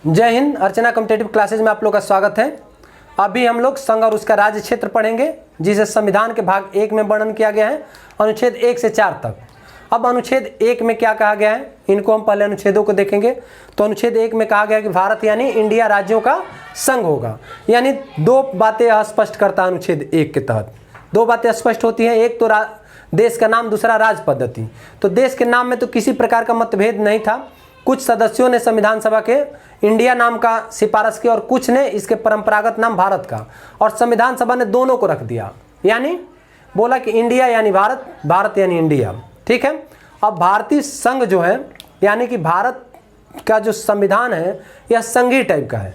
जय हिंद। अर्चना competitive classes में आप लोग का स्वागत है। अभी हम लोग संघ और उसका राज्य क्षेत्र पढ़ेंगे, जिसे संविधान के भाग 1 में वर्णन किया गया है, अनुच्छेद 1 से 4 तक। अब अनुच्छेद 1 में क्या कहा गया है, इनको हम पहले अनुच्छेदों को देखेंगे। तो अनुच्छेद 1 में कहा गया कि भारत यानी इंडिया राज्यों का संघ होगा। यानी दो बातें स्पष्ट करता है अनुच्छेद 1 के तहत। दो बातें स्पष्ट होती हैं, एक तो देश का नाम, दूसरा राज पद्धति। तो देश के नाम में तो किसी प्रकार का मतभेद नहीं था। कुछ सदस्यों ने संविधान सभा के इंडिया नाम का सिफारिश की और कुछ ने इसके परंपरागत नाम भारत का, और संविधान सभा ने दोनों को रख दिया। यानी बोला कि इंडिया यानी भारत, भारत यानी इंडिया। ठीक है। अब भारतीय संघ जो है, यानी कि भारत का जो संविधान है यह संघीय टाइप का है।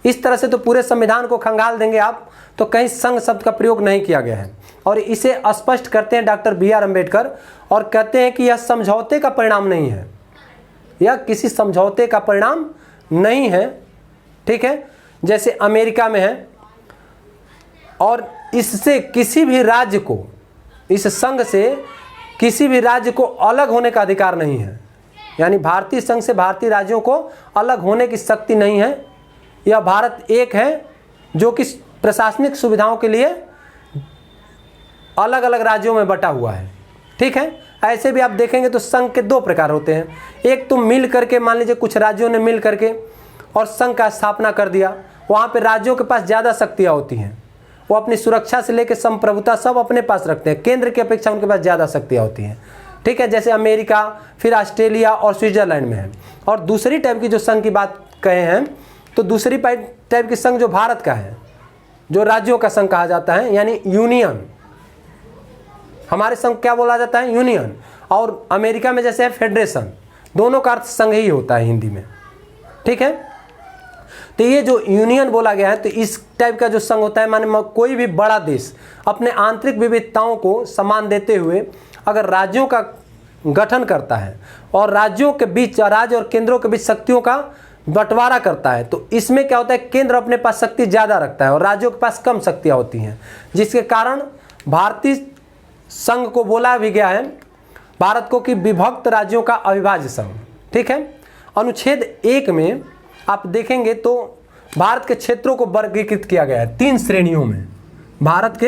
इस तरह से तो पूरे संविधान को खंगाल देंगे आप, तो कहीं संघ शब्द का प्रयोग नहीं किया गया है। और इसे स्पष्ट करते हैं डॉक्टर BR अम्बेडकर, और कहते हैं कि यह समझौते का परिणाम नहीं है, यह किसी समझौते का परिणाम नहीं है। ठीक है। जैसे अमेरिका में है, और इससे किसी भी राज्य को, इस संघ से किसी भी राज्य को अलग होने का अधिकार नहीं है। यानी भारतीय संघ से भारतीय राज्यों को अलग होने की शक्ति नहीं है। यह भारत एक है, जो कि प्रशासनिक सुविधाओं के लिए अलग अलग राज्यों में बटा हुआ है। ठीक है। ऐसे भी आप देखेंगे तो संघ के दो प्रकार होते हैं। एक तो मिल करके, मान लीजिए कुछ राज्यों ने मिल करके और संघ का स्थापना कर दिया। वहाँ पे राज्यों के पास ज़्यादा शक्तियाँ होती हैं, वो अपनी सुरक्षा से लेकर संप्रभुता सब अपने पास रखते हैं। केंद्र की अपेक्षा उनके पास ज़्यादा शक्तियाँ होती हैं। ठीक है। जैसे अमेरिका, फिर ऑस्ट्रेलिया और स्विट्जरलैंड में है। और दूसरी टाइप की जो संघ की बात कहे हैं, तो दूसरी टाइप की संघ जो भारत का है, जो राज्यों का संघ कहा जाता है, यानी यूनियन। हमारे संघ क्या बोला जाता है, यूनियन। और अमेरिका में जैसे है फेडरेशन। दोनों का अर्थ संघ ही होता है हिंदी में। ठीक है। तो ये जो यूनियन बोला गया है, तो इस टाइप का जो संघ होता है, माने कोई भी बड़ा देश अपने आंतरिक विविधताओं को सम्मान देते हुए अगर राज्यों का गठन करता है और राज्यों के बीच, राज्य और केंद्रों के बीच शक्तियों का बंटवारा करता है, तो इसमें क्या होता है, केंद्र अपने पास शक्ति ज़्यादा रखता है और राज्यों के पास कम शक्तियाँ होती हैं, जिसके कारण भारतीय संघ को बोला भी गया है भारत को कि विभक्त राज्यों का अविभाज्य संघ। ठीक है। अनुच्छेद 1 में आप देखेंगे तो भारत के क्षेत्रों को वर्गीकृत किया गया है 3 श्रेणियों में। भारत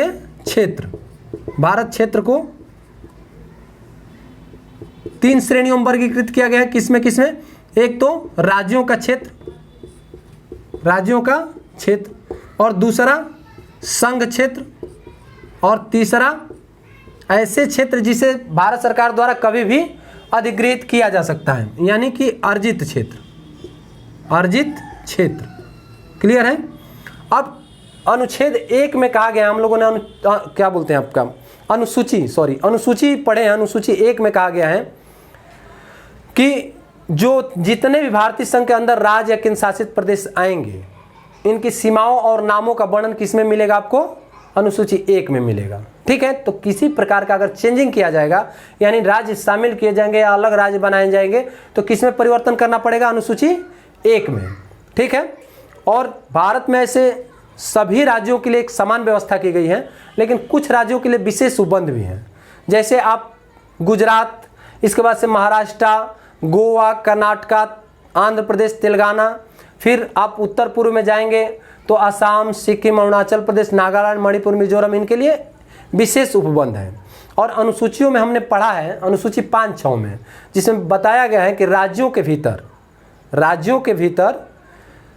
क्षेत्र को 3 श्रेणियों में वर्गीकृत किया गया है। किसमें किसमें? एक तो राज्यों का क्षेत्र, और दूसरा संघ क्षेत्र, और तीसरा ऐसे क्षेत्र जिसे भारत सरकार द्वारा कभी भी अधिग्रहित किया जा सकता है, यानी कि अर्जित क्षेत्र। क्लियर है। अब अनुच्छेद 1 में कहा गया, हम लोगों ने क्या बोलते हैं आपका अनुसूची पढ़े हैं। अनुसूची 1 में कहा गया है कि जो जितने भी भारतीय संघ के अंदर राज्य या केंद्र शासित प्रदेश आएंगे, इनकी सीमाओं और नामों का वर्णन किसमें मिलेगा आपको? अनुसूची 1 में मिलेगा। ठीक है। तो किसी प्रकार का अगर चेंजिंग किया जाएगा, यानी राज्य शामिल किए जाएंगे या अलग राज्य बनाए जाएंगे, तो किसमें परिवर्तन करना पड़ेगा? अनुसूची 1 में। ठीक है। और भारत में ऐसे सभी राज्यों के लिए एक समान व्यवस्था की गई है, लेकिन कुछ राज्यों के लिए विशेष उपबंध भी हैं। जैसे आप गुजरात, इसके बाद से महाराष्ट्र, गोवा, कर्नाटका, आंध्र प्रदेश, तेलंगाना, फिर आप उत्तर पूर्व में जाएंगे तो असम, सिक्किम, अरुणाचल प्रदेश, नागालैंड, मणिपुर, मिजोरम, इनके लिए विशेष उपबंध है। और अनुसूचियों में हमने पढ़ा है, अनुसूची 5-6 में, जिसमें बताया गया है कि राज्यों के भीतर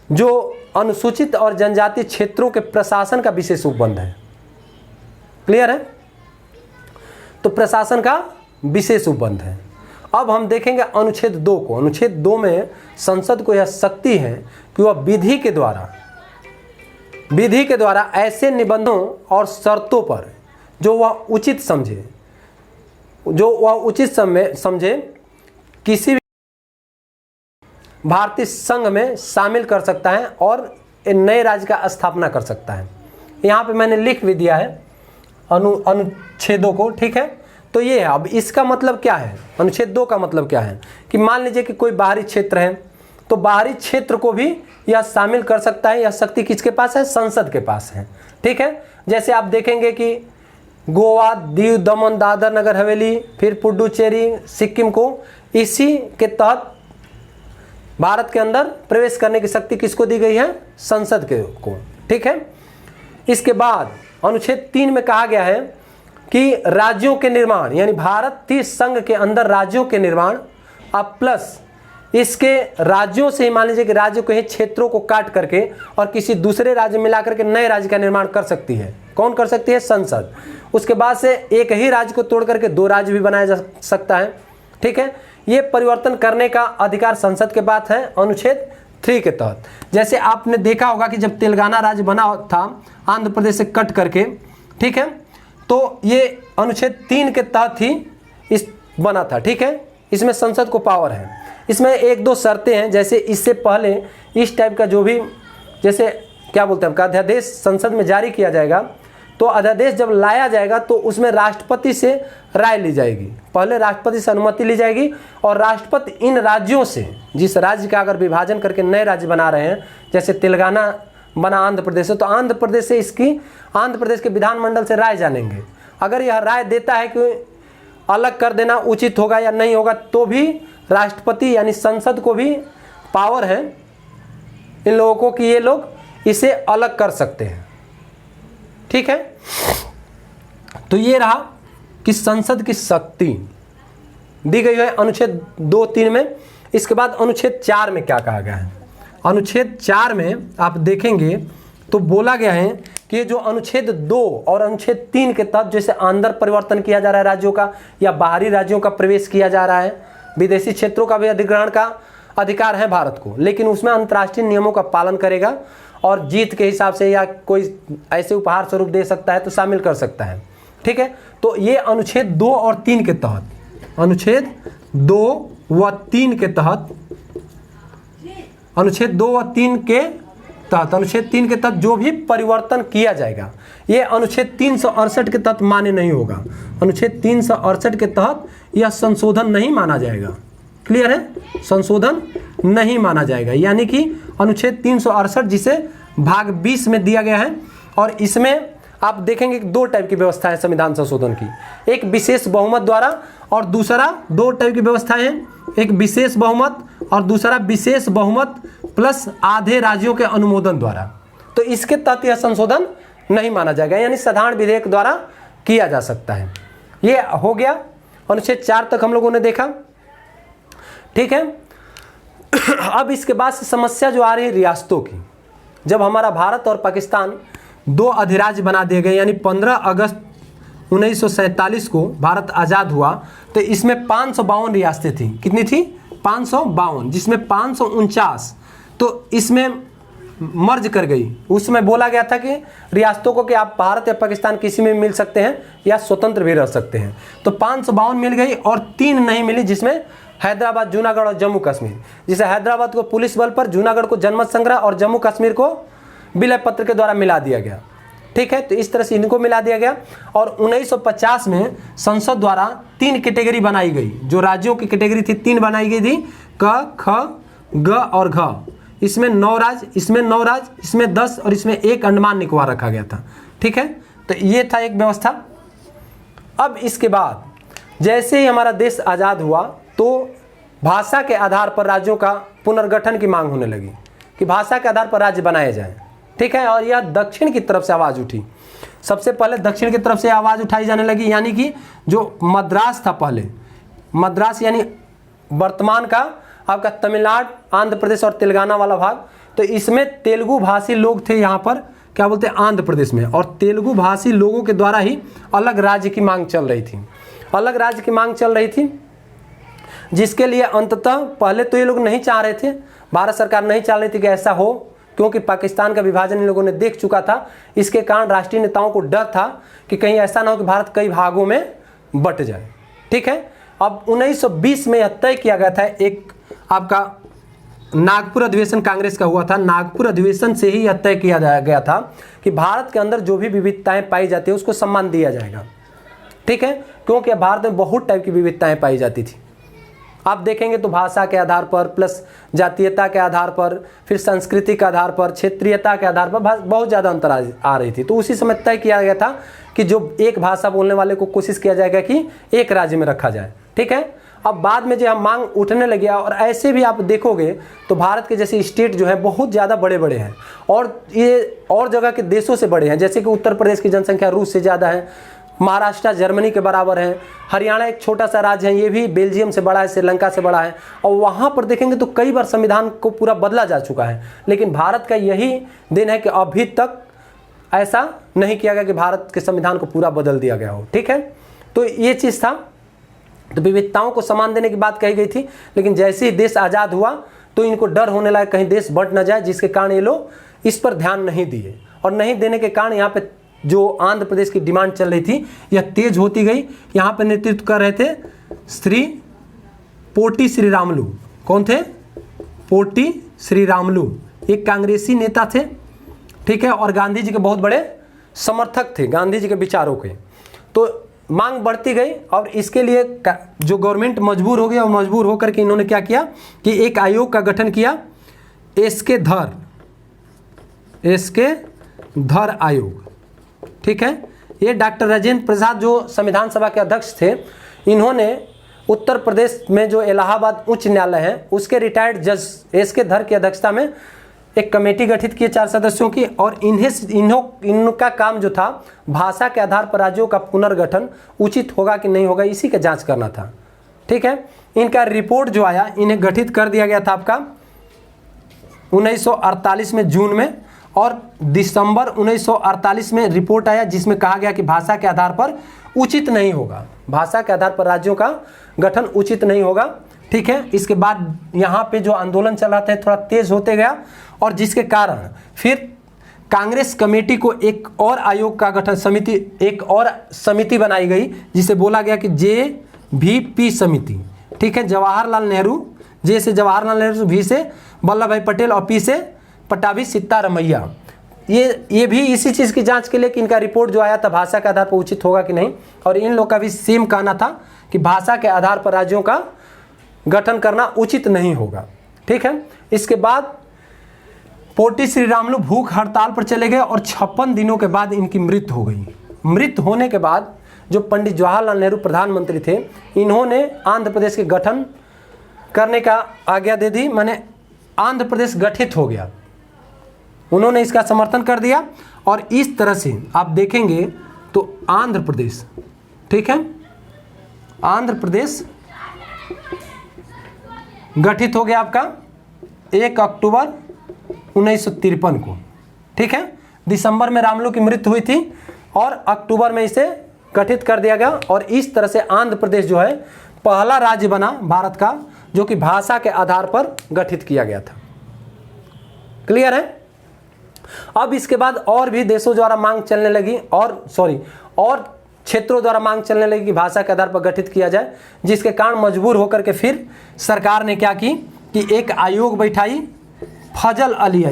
जो अनुसूचित और जनजातीय क्षेत्रों के प्रशासन का विशेष उपबंध है। क्लियर है। तो प्रशासन का विशेष उपबंध है। अब हम देखेंगे अनुच्छेद 2 को। अनुच्छेद 2 में संसद को यह शक्ति है कि वह विधि के द्वारा ऐसे निबंधों और शर्तों पर जो वह उचित समझे किसी भी भारतीय संघ में शामिल कर सकता है और एक नए राज्य का स्थापना कर सकता है। यहाँ पे मैंने लिख भी दिया है अनुच्छेदों को। ठीक है। तो ये है। अब इसका मतलब क्या है, अनुच्छेद 2 का मतलब क्या है कि मान लीजिए कि कोई बाहरी क्षेत्र है, तो बाहरी क्षेत्र को भी यह शामिल कर सकता है। यह शक्ति किसके पास है? संसद के पास है। ठीक है। जैसे आप देखेंगे कि गोवा, दीव, दमन, दादर, नगर हवेली, फिर पुडुचेरी, सिक्किम को इसी के तहत भारत के अंदर प्रवेश करने की शक्ति किसको दी गई है? संसद को। ठीक है, इसके बाद अनुच्छेद 3 में कहा गया है कि राज्यों के निर्माण, यानी भारतीय संघ के अंदर राज्यों के निर्माण अब प्लस इसके राज्यों से ही, मान लीजिए कि राज्य को ही क्षेत्रों को काट करके और किसी दूसरे राज्य मिला करके नए राज्य का निर्माण कर सकती है। कौन कर सकती है? संसद। उसके बाद से एक ही राज्य को तोड़ करके 2 राज्य भी बनाया जा सकता है। ठीक है, ये परिवर्तन करने का अधिकार संसद के पास है अनुच्छेद 3 के तहत। जैसे आपने देखा होगा कि जब तेलंगाना राज्य बना था आंध्र प्रदेश से कट करके, ठीक है, तो ये अनुच्छेद 3 के तहत ही इस बना था। ठीक है, इसमें संसद को पावर है। इसमें 1-2 शर्तें हैं, जैसे इससे पहले इस टाइप का जो भी, जैसे क्या बोलते हैं आपका, अध्यादेश संसद में जारी किया जाएगा, तो अध्यादेश जब लाया जाएगा तो उसमें राष्ट्रपति से राय ली जाएगी। पहले राष्ट्रपति से अनुमति ली जाएगी और राष्ट्रपति इन राज्यों से, जिस राज्य का अगर विभाजन करके नए राज्य बना रहे हैं, जैसे तेलंगाना बना आंध्र प्रदेश से, तो आंध्र प्रदेश से इसकी आंध्र प्रदेश के विधानमंडल से राय जानेंगे। अगर यह राय देता है कि अलग कर देना उचित होगा या नहीं होगा, तो भी राष्ट्रपति यानी संसद को भी पावर है इन लोगों को कि ये लोग इसे अलग कर सकते हैं। ठीक है, तो ये रहा कि संसद की शक्ति दी गई है अनुच्छेद 2-3 में। इसके बाद अनुच्छेद 4 में क्या कहा गया है? अनुच्छेद 4 में आप देखेंगे तो बोला गया है कि जो अनुच्छेद 2 और अनुच्छेद 3 के तहत जैसे अंदर परिवर्तन किया जा रहा है राज्यों का, या बाहरी राज्यों का प्रवेश किया जा रहा है, विदेशी क्षेत्रों का भी अधिग्रहण का अधिकार है भारत को, लेकिन उसमें अंतर्राष्ट्रीय नियमों का पालन करेगा और जीत के हिसाब से या कोई ऐसे उपहार स्वरूप दे सकता है तो शामिल कर सकता है। ठीक है, तो ये अनुच्छेद 2 और 3 के तहत, अनुच्छेद 2 व 3 के तहत, अनुच्छेद 2 व 3 के तहत, अनुच्छेद 3 के तहत जो भी परिवर्तन किया जाएगा ये अनुच्छेद 368 के तहत मान्य नहीं होगा। अनुच्छेद 368 के तहत यह संशोधन नहीं माना जाएगा। क्लियर है? संशोधन नहीं माना जाएगा, यानी कि अनुच्छेद 368 जिसे भाग 20 में दिया गया है, और इसमें आप देखेंगे कि 2 टाइप की व्यवस्था है संविधान संशोधन की, एक विशेष बहुमत द्वारा और दूसरा 2 टाइप की व्यवस्थाएं हैं, एक विशेष बहुमत और दूसरा विशेष बहुमत प्लस आधे राज्यों के अनुमोदन द्वारा। तो इसके तहत यह संशोधन नहीं माना जाएगा, यानी साधारण विधेयक द्वारा किया जा सकता है। ये हो गया अनुच्छेद 4 तक हम लोगों ने देखा। ठीक है, अब इसके बाद से समस्या जो आ रही है रियासतों की, जब हमारा भारत और पाकिस्तान 2 अधिराज्य बना दिए गए, यानी 15 अगस्त 1947 को भारत आज़ाद हुआ, तो इसमें 552 रियासतें थी। कितनी थी? 552, जिसमें 549 तो इसमें मर्ज कर गई। उसमें बोला गया था कि रियासतों को कि आप भारत या पाकिस्तान किसी में मिल सकते हैं या स्वतंत्र भी रह सकते हैं। तो 552 मिल गई और 3 नहीं मिली, जिसमें हैदराबाद, जूनागढ़ और जम्मू कश्मीर। जिसे हैदराबाद को पुलिस बल पर, जूनागढ़ को जनमत संग्रह और जम्मू कश्मीर को विलय पत्र के द्वारा मिला दिया गया। ठीक है, तो इस तरह से इनको मिला दिया गया। और 1950 में संसद द्वारा 3 कैटेगरी बनाई गई। जो राज्यों की कैटेगरी थी 3 बनाई गई थी, क, ख, ग और घ। इसमें 9 राज्य, इसमें 9 राज्य, इसमें 10 और इसमें 1 अंडमान निकोबार रखा गया था। ठीक है, तो ये था एक व्यवस्था। अब इसके बाद जैसे ही हमारा देश आज़ाद हुआ तो भाषा के आधार पर राज्यों का पुनर्गठन की मांग होने लगी कि भाषा के आधार पर राज्य बनाए जाएं। ठीक है, और यह दक्षिण की तरफ से आवाज़ उठी। सबसे पहले दक्षिण की तरफ से आवाज़ उठाई जाने लगी, यानी कि जो मद्रास था पहले, मद्रास यानी वर्तमान का आपका तमिलनाडु, आंध्र प्रदेश और तेलंगाना वाला भाग, तो इसमें तेलुगु भाषी लोग थे यहाँ पर, क्या बोलते हैं, आंध्र प्रदेश में। और तेलुगु भाषी लोगों के द्वारा ही अलग राज्य की मांग चल रही थी, अलग राज्य की मांग चल रही थी, जिसके लिए अंततः पहले तो ये लोग नहीं चाह रहे थे, भारत सरकार नहीं चाह रही थी कि ऐसा हो, क्योंकि पाकिस्तान का विभाजन इन लोगों ने देख चुका था। इसके कारण राष्ट्रीय नेताओं को डर था कि कहीं ऐसा ना हो कि भारत कई भागों में बट जाए। ठीक है, अब 1920 में यह तय किया गया था, एक आपका नागपुर अधिवेशन कांग्रेस का हुआ था। नागपुर अधिवेशन से ही यह तय किया गया था कि भारत के अंदर जो भी विविधताएं पाई जाती है उसको सम्मान दिया जाएगा। ठीक है, क्योंकि भारत में बहुत टाइप की विविधताएं पाई जाती थी। आप देखेंगे तो भाषा के आधार पर, प्लस जातीयता के आधार पर, फिर संस्कृति के आधार पर, क्षेत्रीयता के आधार पर बहुत ज़्यादा अंतर आ रही थी। तो उसी समय तय किया गया था कि जो एक भाषा बोलने वाले को कोशिश किया जाएगा कि एक राज्य में रखा जाए। ठीक है, अब बाद में जो हम मांग उठने लगे, और ऐसे भी आप देखोगे तो भारत के जैसे स्टेट जो है बहुत ज़्यादा बड़े बड़े हैं, और ये और जगह के देशों से बड़े हैं। जैसे कि उत्तर प्रदेश की जनसंख्या रूस से ज़्यादा है, महाराष्ट्र जर्मनी के बराबर है, हरियाणा एक छोटा सा राज्य है, ये भी बेल्जियम से बड़ा है, श्रीलंका से बड़ा है, और वहाँ पर देखेंगे तो कई बार संविधान को पूरा बदला जा चुका है। लेकिन भारत का यही दिन है कि अभी तक ऐसा नहीं किया गया कि भारत के संविधान को पूरा बदल दिया गया हो। ठीक है, तो ये चीज़ था। तो विविधताओं को सम्मान देने की बात कही गई थी, लेकिन जैसे ही देश आज़ाद हुआ तो इनको डर होने लगा कहीं देश बंट न जाए, जिसके कारण ये लोग इस पर ध्यान नहीं दिए, और नहीं देने के कारण यहाँ पे जो आंध्र प्रदेश की डिमांड चल रही थी यह तेज होती गई। यहाँ पे नेतृत्व कर रहे थे श्री पोटी श्रीरामुलु। कौन थे? पोटी श्रीरामुलु, एक कांग्रेसी नेता थे। ठीक है, और गांधी जी के बहुत बड़े समर्थक थे, गांधी जी के विचारों के। तो मांग बढ़ती गई, और इसके लिए जो गवर्नमेंट मजबूर हो गया, और मजबूर होकर के इन्होंने क्या किया कि एक आयोग का गठन किया, एसके धर आयोग। ठीक है, ये डॉक्टर राजेंद्र प्रसाद जो संविधान सभा के अध्यक्ष थे, इन्होंने उत्तर प्रदेश में जो इलाहाबाद उच्च न्यायालय है उसके रिटायर्ड जज एसके धर की अध्यक्षता में एक कमेटी गठित की 4 सदस्यों की, और इनका काम जो था भाषा के आधार पर राज्यों का पुनर्गठन उचित होगा कि नहीं होगा, इसी का जांच करना था। ठीक है, इनका रिपोर्ट जो आया, इन्हें गठित कर दिया गया था आपका 1948 में जून में, और दिसंबर 1948 में रिपोर्ट आया जिसमें कहा गया कि भाषा के आधार पर उचित नहीं होगा, भाषा के आधार पर राज्यों का गठन उचित नहीं होगा। ठीक है, इसके बाद यहाँ पे जो आंदोलन चल रहा था थोड़ा तेज होते गया, और जिसके कारण फिर कांग्रेस कमेटी को एक और आयोग का गठन एक और समिति बनाई गई, जिसे बोला गया कि JVP समिति। ठीक है, जवाहरलाल नेहरू, जे से जवाहरलाल नेहरू, भी से वल्लभ भाई पटेल, और पी से पटाभी सित्तारमैया। ये भी इसी चीज़ की जांच के लिए कि इनका रिपोर्ट जो आया था भाषा के आधार पर उचित होगा कि नहीं, और इन लोग का भी सेम कहना था कि भाषा के आधार पर राज्यों का गठन करना उचित नहीं होगा। ठीक है, इसके बाद पोटी श्रीरामुलु भूख हड़ताल पर चले गए, और 56 दिनों के बाद इनकी मृत्यु हो गई। मृत्यु होने के बाद जो पंडित जवाहरलाल नेहरू प्रधानमंत्री थे, इन्होंने आंध्र प्रदेश के गठन करने का आज्ञा दे दी, माने आंध्र प्रदेश गठित हो गया, उन्होंने इसका समर्थन कर दिया। और इस तरह से आप देखेंगे तो आंध्र प्रदेश, ठीक है, आंध्र प्रदेश गठित हो गया आपका 1 अक्टूबर 1953 को। ठीक है, दिसंबर में रामलू की मृत्यु हुई थी, और अक्टूबर में इसे गठित कर दिया गया, और इस तरह से आंध्र प्रदेश जो है पहला राज्य बना भारत का जो कि भाषा के आधार पर गठित किया गया था। क्लियर है? अब इसके बाद और भी देशों द्वारा मांग चलने लगी, और क्षेत्रों द्वारा मांग चलने लगी कि भाषा के आधार पर गठित किया जाए, जिसके कारण मजबूर होकर के फिर सरकार ने क्या की कि एक आयोग बैठाई, फजल अली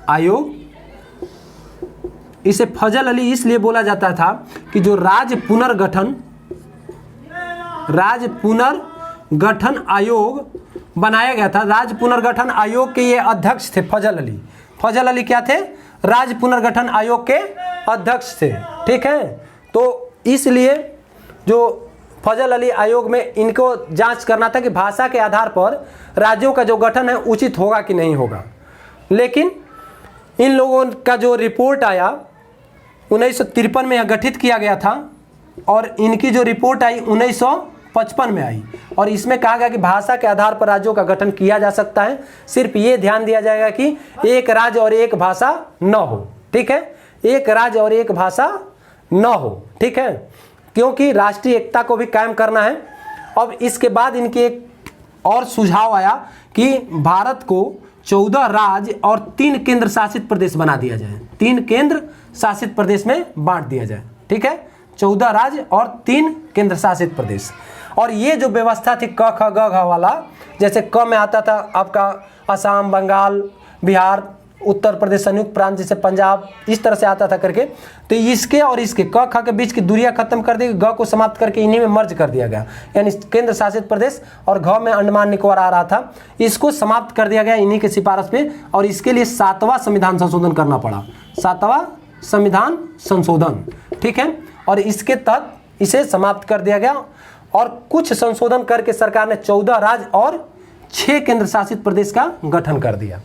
आयोग। इसे फजल अली इसलिए बोला जाता था कि जो राज्य पुनर्गठन आयोग बनाया गया था, राज्य पुनर्गठन आयोग के ये अध्यक्ष थे फजल अली। फजल अली क्या थे? राज्य पुनर्गठन आयोग के अध्यक्ष थे। ठीक है, तो इसलिए जो फजल अली आयोग में इनको जांच करना था कि भाषा के आधार पर राज्यों का जो गठन है उचित होगा कि नहीं होगा। लेकिन इन लोगों का जो रिपोर्ट आया 1953 में यह गठित किया गया था, और इनकी जो रिपोर्ट आई 1955 में आई, और इसमें कहा गया कि भाषा के आधार पर राज्यों का गठन किया जा सकता है, सिर्फ ये ध्यान दिया जाएगा कि एक राज्य और एक भाषा न हो। ठीक है, एक राज्य और एक भाषा न हो। ठीक है, क्योंकि राष्ट्रीय एकता को भी कायम करना है। अब इसके बाद इनके एक और सुझाव आया कि भारत को 14 राज्य और 3 केंद्र शासित प्रदेश बना दिया जाए, 3 केंद्र शासित प्रदेश में बांट दिया जाए। ठीक है, 14 राज्य और 3 केंद्र शासित प्रदेश। और ये जो व्यवस्था थी क ख ग घ वाला, जैसे क में आता था आपका असम, बंगाल, बिहार, उत्तर प्रदेश, संयुक्त प्रांत जैसे पंजाब, इस तरह से आता था करके, तो इसके और इसके क ख के बीच की दूरियां खत्म कर दी, ग को समाप्त करके इन्हीं में मर्ज कर दिया गया, यानी केंद्र शासित प्रदेश, और घ में अंडमान निकोबार आ रहा था, इसको समाप्त कर दिया गया इन्हीं के सिफारिश पे। और इसके लिए 7वां संविधान संशोधन करना पड़ा, 7वां संविधान संशोधन। ठीक है, और इसके तहत इसे समाप्त कर दिया गया। और कुछ संशोधन करके सरकार ने 14 राज्य और 6 केंद्र शासित प्रदेश का गठन कर दिया।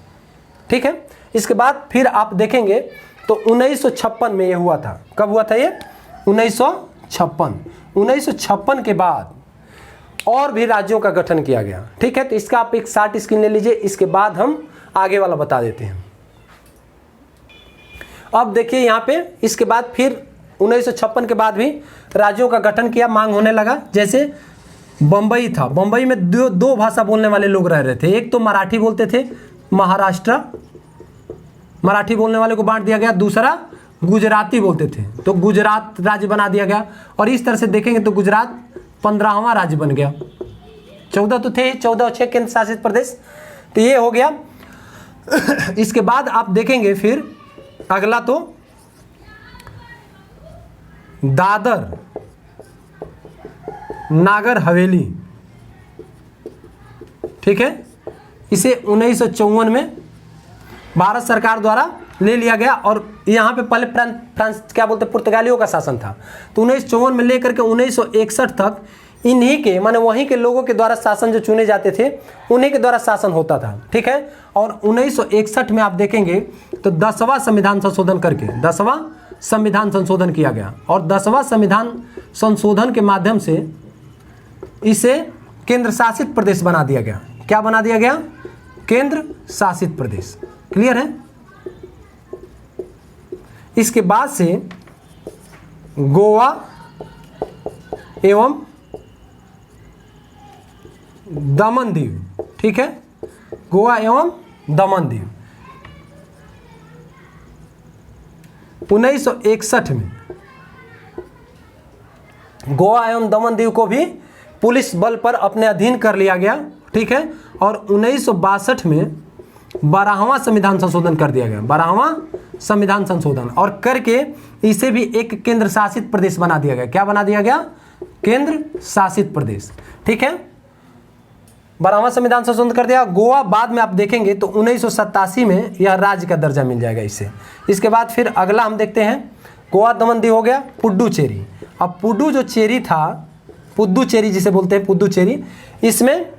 ठीक है, इसके बाद फिर आप देखेंगे तो 1956 में ये हुआ था। कब हुआ था ये? 1956 के बाद और भी राज्यों का गठन किया गया। ठीक है, तो इसका आप एक शॉर्ट स्क्रीन ले लीजिए, इसके बाद हम आगे वाला बता देते हैं। अब देखिए यहाँ पे इसके बाद फिर 1956 के बाद भी राज्यों का गठन किया, मांग होने लगा। जैसे बम्बई था, बम्बई में दो भाषा बोलने वाले लोग रह रहे थे। एक तो मराठी बोलते थे, महाराष्ट्र मराठी बोलने वाले को बांट दिया गया, दूसरा गुजराती बोलते थे तो गुजरात राज्य बना दिया गया। और इस तरह से देखेंगे तो गुजरात 15वां राज्य बन गया। 14 तो थे, 14 और 6 केंद्र शासित प्रदेश, तो ये हो गया। इसके बाद आप देखेंगे फिर अगला तो दादर नागर हवेली। ठीक है, इसे 1954 में भारत सरकार द्वारा ले लिया गया। और यहाँ पे पहले फ्रांस क्या बोलते पुर्तगालियों का शासन था, तो 1954 में लेकर के 1961 तक इन्हीं के माने वहीं के लोगों के द्वारा शासन जो चुने जाते थे उन्हीं के द्वारा शासन होता था। ठीक है, और 1961 में आप देखेंगे तो 10वां संविधान संशोधन करके 10वां संविधान संशोधन किया गया। और 10वां संविधान संशोधन के माध्यम से इसे केंद्र शासित प्रदेश बना दिया गया। क्या बना दिया गया? केंद्र शासित प्रदेश। क्लियर है? इसके बाद से गोवा एवं दमन दीव। ठीक है, गोवा एवं दमन दीव 1961 में गोवा एवं दमन दीव को भी पुलिस बल पर अपने अधीन कर लिया गया। ठीक है, और 1962 में 12वां संविधान संशोधन कर दिया गया। 12वां संविधान संशोधन और करके इसे भी एक केंद्र शासित प्रदेश बना दिया गया। क्या बना दिया गया? केंद्र शासित प्रदेश। ठीक है, 12वां संविधान संशोधन कर दिया। गोवा बाद में आप देखेंगे तो 1987 में यह राज्य का दर्जा मिल जाएगा इसे। इसके बाद फिर अगला हम देखते हैं, गोवा दमन दीव हो गया, पुडुचेरी। अब पुडुचेरी था, पुदुचेरी जिसे बोलते हैं पुदुचेरी, इसमें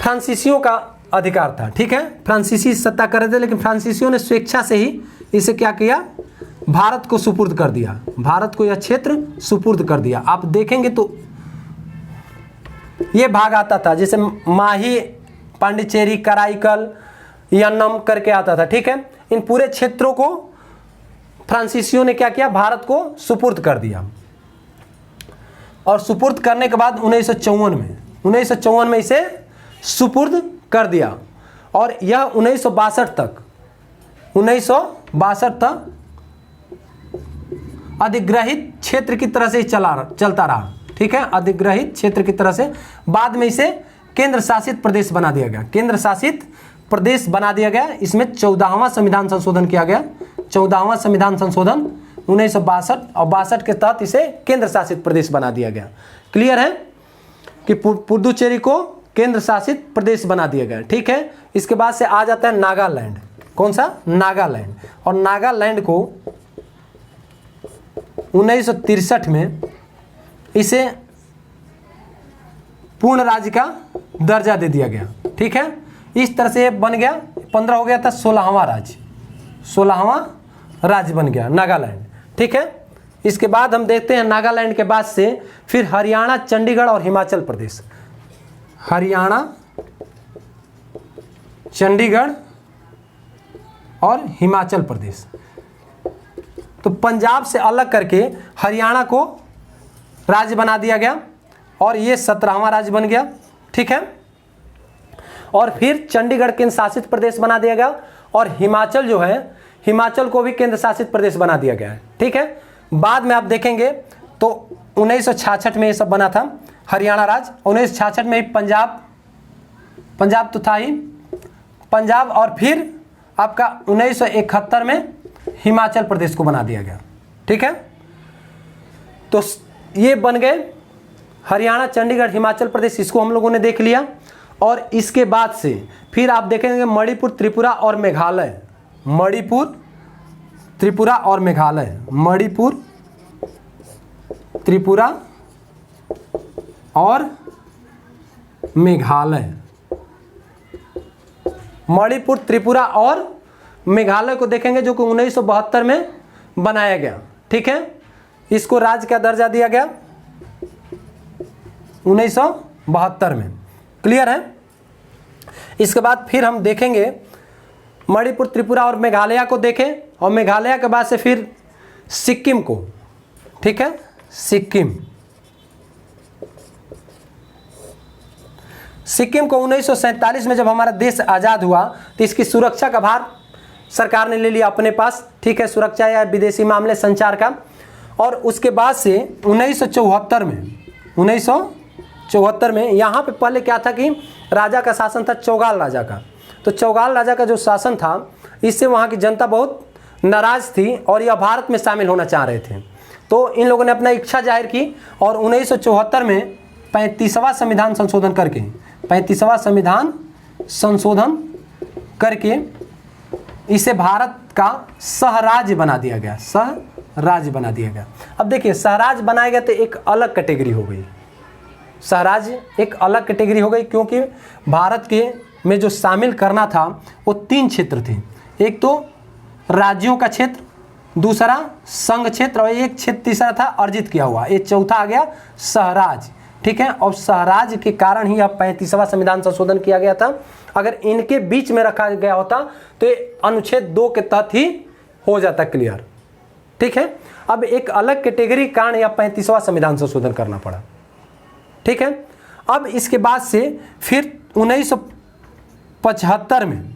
फ्रांसीसियों का अधिकार था। ठीक है, फ्रांसीसी सत्ता कर रहे थे, लेकिन फ्रांसीसियों ने स्वेच्छा से ही इसे क्या किया? भारत को सुपुर्द कर दिया। भारत को यह क्षेत्र सुपुर्द कर दिया। आप देखेंगे तो ये भाग आता था, जैसे माही, पांडिचेरी, कराईकल, यन्नम करके आता था। ठीक है, इन पूरे क्षेत्रों को फ्रांसीसियों ने क्या किया? भारत को सुपुर्द कर दिया। और सुपुर्द करने के बाद 1954 में इसे सुपुर्द कर दिया। और यह 1962 तक अधिग्रहित क्षेत्र की तरह से ही चलता रहा। ठीक है, अधिग्रहित क्षेत्र की तरह से। बाद में इसे केंद्र शासित प्रदेश बना दिया गया। केंद्र शासित प्रदेश बना दिया गया। इसमें 14वां संविधान संशोधन किया गया। 14वां संविधान संशोधन 1962 और 62 के तहत इसे केंद्र शासित प्रदेश बना दिया गया। क्लियर है कि पुडुचेरी को केंद्र शासित प्रदेश बना दिया गया। ठीक है, इसके बाद से आ जाता है नागालैंड। कौन सा? नागालैंड। और नागालैंड को 1963 में इसे पूर्ण राज्य का दर्जा दे दिया गया। ठीक है, इस तरह से बन गया। 15 हो गया था 16वां राज्य। 16वां राज्य बन गया नागालैंड। ठीक है, इसके बाद हम देखते हैं नागालैंड के बाद से फिर हरियाणा, चंडीगढ़ और हिमाचल प्रदेश। हरियाणा, चंडीगढ़ और हिमाचल प्रदेश। तो पंजाब से अलग करके हरियाणा को राज्य बना दिया गया और ये 17वां राज्य बन गया। ठीक है, और फिर चंडीगढ़ केंद्र शासित प्रदेश बना दिया गया और हिमाचल जो है, हिमाचल को भी केंद्र शासित प्रदेश बना दिया गया है। ठीक है, बाद में आप देखेंगे तो 1966 में ये सब बना था हरियाणा राज्य। 1966 में ही पंजाब तो था ही पंजाब, और फिर आपका 1971 में हिमाचल प्रदेश को बना दिया गया। ठीक है, तो ये बन गए हरियाणा, चंडीगढ़, हिमाचल प्रदेश। इसको हम लोगों ने देख लिया। और इसके बाद से फिर आप देखेंगे मणिपुर, त्रिपुरा और मेघालय। मणिपुर, त्रिपुरा और मेघालय। मणिपुर, त्रिपुरा और मेघालय। मणिपुर, त्रिपुरा और मेघालय को देखेंगे जो कि 1972 में बनाया गया। ठीक है, इसको राज्य का दर्जा दिया गया 1972 में। क्लियर है। इसके बाद फिर हम देखेंगे मणिपुर, त्रिपुरा और मेघालय को देखें, और मेघालय के बाद से फिर सिक्किम को। ठीक है, सिक्किम को 1947 में जब हमारा देश आज़ाद हुआ तो इसकी सुरक्षा का भार सरकार ने ले लिया अपने पास। ठीक है, सुरक्षा या विदेशी मामले संचार का। और उसके बाद से 1974 में यहाँ पे पहले क्या था कि राजा का शासन था, चौगाल राजा का। तो चौगाल राजा का जो शासन था, इससे वहाँ की जनता बहुत नाराज़ थी और यह भारत में शामिल होना चाह रहे थे। तो इन लोगों ने अपना इच्छा जाहिर की और 1974 में 35वां संविधान संशोधन करके 35वां संविधान संशोधन करके इसे भारत का सहराज्य बना दिया गया। सहराज्य बना दिया गया। अब देखिए, सहराज्य बनाया गया तो एक अलग कैटेगरी हो गई। सहराज्य एक अलग कैटेगरी हो गई क्योंकि भारत के में जो शामिल करना था वो 3 क्षेत्र थे। एक तो राज्यों का क्षेत्र, दूसरा संघ क्षेत्र और एक क्षेत्र तीसरा था अर्जित किया हुआ। ये चौथा आ गया सहराज्य। ठीक है, और सहराज्य के कारण ही अब 35वां संविधान संशोधन किया गया था। अगर इनके बीच में रखा गया होता तो ये अनुच्छेद 2 के तहत ही हो जाता क्लियर। ठीक है, अब एक अलग कैटेगरी कारण यह 35वां संविधान संशोधन करना पड़ा। ठीक है, अब इसके बाद से फिर 1975 में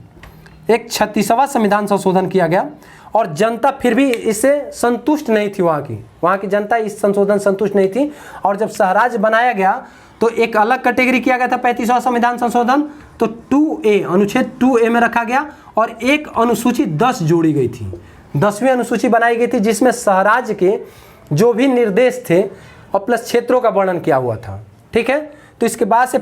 एक 36वां संविधान संशोधन किया गया और जनता फिर भी इससे संतुष्ट नहीं थी। वहाँ की जनता इस संशोधन संतुष्ट नहीं थी और जब सहराज्य बनाया गया तो एक अलग कैटेगरी किया गया था 35वां संविधान संशोधन। तो 2A अनुच्छेद 2A में रखा गया और एक अनुसूची 10 जोड़ी गई थी। 10वीं अनुसूची बनाई गई थी जिसमें सहराज्य के जो भी निर्देश थे और प्लस क्षेत्रों का वर्णन किया हुआ था। ठीक है, तो इसके बाद से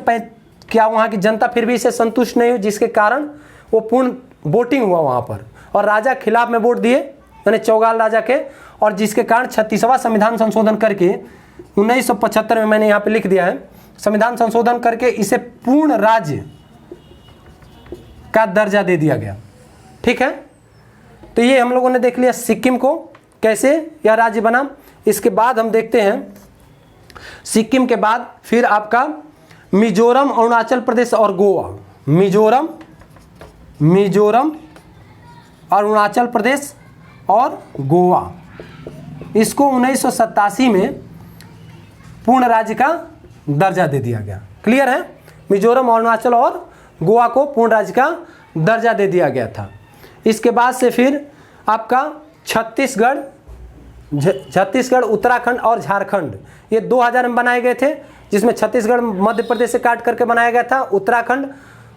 क्या वहाँ की जनता फिर भी इससे संतुष्ट नहीं हुई, जिसके कारण वो पूर्ण वोटिंग हुआ वहाँ पर और राजा खिलाफ में वोट दिए, यानी चौगाल राजा के, और जिसके कारण 36वां संविधान संशोधन करके 1975 में मैंने यहाँ पे लिख दिया है, संविधान संशोधन करके इसे पूर्ण राज्य का दर्जा दे दिया गया। ठीक है, तो ये हम लोगों ने देख लिया सिक्किम को कैसे यह राज्य बना। इसके बाद हम देखते हैं सिक्किम के बाद फिर आपका मिजोरम, अरुणाचल प्रदेश और गोवा। मिजोरम, अरुणाचल प्रदेश और गोवा, इसको 1987 में पूर्ण राज्य का दर्जा दे दिया गया। क्लियर है, मिजोरम, अरुणाचल और गोवा को पूर्ण राज्य का दर्जा दे दिया गया था। इसके बाद से फिर आपका छत्तीसगढ़, उत्तराखंड और झारखंड, ये 2000 में बनाए गए थे, जिसमें छत्तीसगढ़ मध्य प्रदेश से काट करके बनाया गया था, उत्तराखंड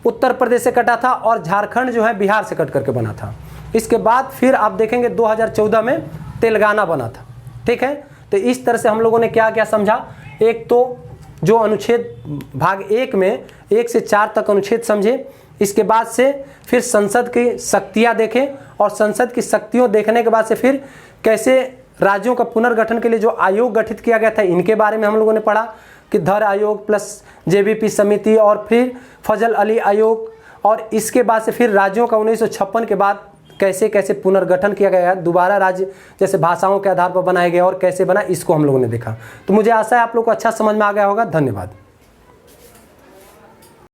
उत्तर प्रदेश से कटा था और झारखंड जो है बिहार से कट करके बना था। इसके बाद फिर आप देखेंगे 2014 में तेलंगाना बना था। ठीक है, तो इस तरह से हम लोगों ने क्या क्या समझा। एक तो जो अनुच्छेद भाग 1 में 1 से 4 तक अनुच्छेद समझे। इसके बाद से फिर संसद की शक्तियाँ देखें और संसद की शक्तियों देखने के बाद से फिर कैसे राज्यों का पुनर्गठन के लिए जो आयोग गठित किया गया था इनके बारे में हम लोगों ने पढ़ा कि धर आयोग प्लस जेबीपी समिति और फिर फजल अली आयोग, और इसके बाद से फिर राज्यों का 1956 के बाद कैसे कैसे पुनर्गठन किया गया, दोबारा राज्य जैसे भाषाओं के आधार पर बनाया गया और कैसे बना, इसको हम लोगों ने देखा। तो मुझे आशा है आप लोग को अच्छा समझ में आ गया होगा। धन्यवाद।